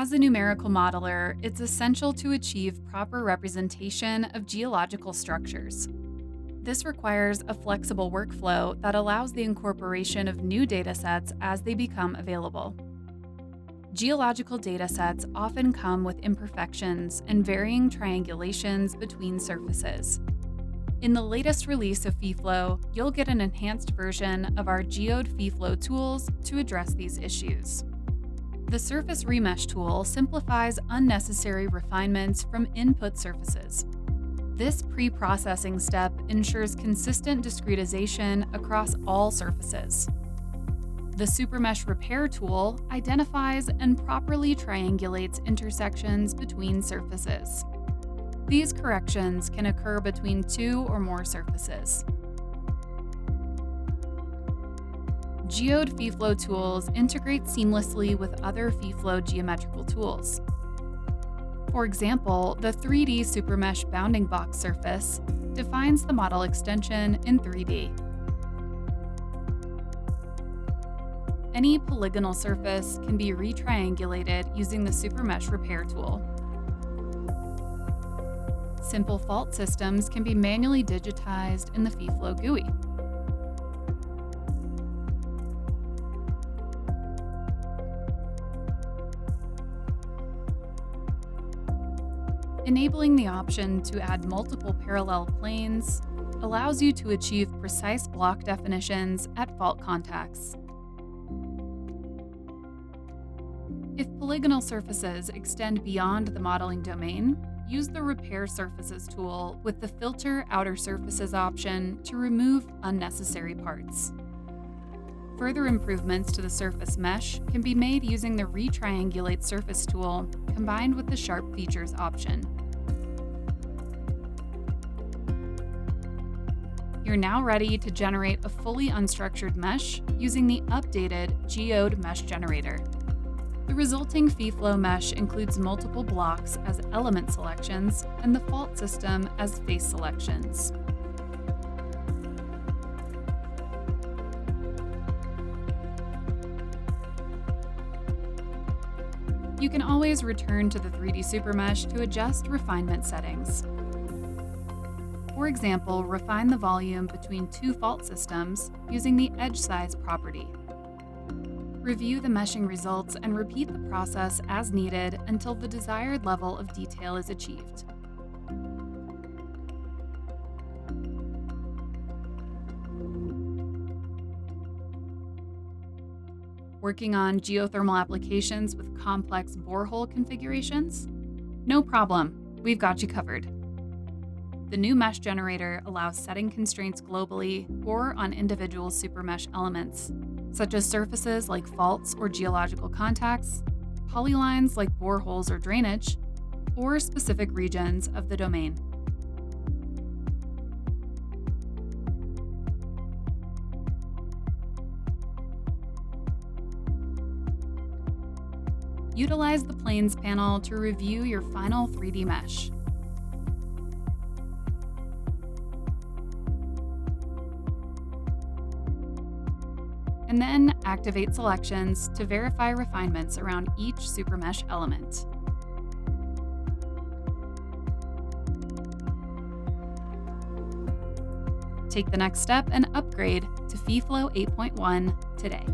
As a numerical modeler, it's essential to achieve proper representation of geological structures. This requires a flexible workflow that allows the incorporation of new datasets as they become available. Geological datasets often come with imperfections and varying triangulations between surfaces. In the latest release of FEFLOW, you'll get an enhanced version of our Geode-FEFLOW tools to address these issues. The Surface Remesh tool simplifies unnecessary refinements from input surfaces. This pre-processing step ensures consistent discretization across all surfaces. The Supermesh repair tool identifies and properly triangulates intersections between surfaces. These corrections can occur between two or more surfaces. Geode-FEFLOW tools integrate seamlessly with other FEFLOW geometrical tools. For example, the 3D Supermesh bounding box surface defines the model extension in 3D. Any polygonal surface can be retriangulated using the Supermesh repair tool. Simple fault systems can be manually digitized in the FEFLOW GUI. Enabling the option to add multiple parallel planes allows you to achieve precise block definitions at fault contacts. If polygonal surfaces extend beyond the modeling domain, use the Repair Surfaces tool with the Filter Outer Surfaces option to remove unnecessary parts. Further improvements to the surface mesh can be made using the Retriangulate Surface tool combined with the Sharp Features option. You're now ready to generate a fully unstructured mesh using the updated Geode Mesh Generator. The resulting FEFLOW mesh includes multiple blocks as element selections and the fault system as face selections. You can always return to the 3D Supermesh to adjust refinement settings. For example, refine the volume between two fault systems using the edge size property. Review the meshing results and repeat the process as needed until the desired level of detail is achieved. Working on geothermal applications with complex borehole configurations? No problem, we've got you covered. The new mesh generator allows setting constraints globally or on individual supermesh elements, such as surfaces like faults or geological contacts, polylines like boreholes or drainage, or specific regions of the domain. Utilize the Planes panel to review your final 3D mesh. And then activate selections to verify refinements around each Supermesh element. Take the next step and upgrade to FEFLOW 8.1 today.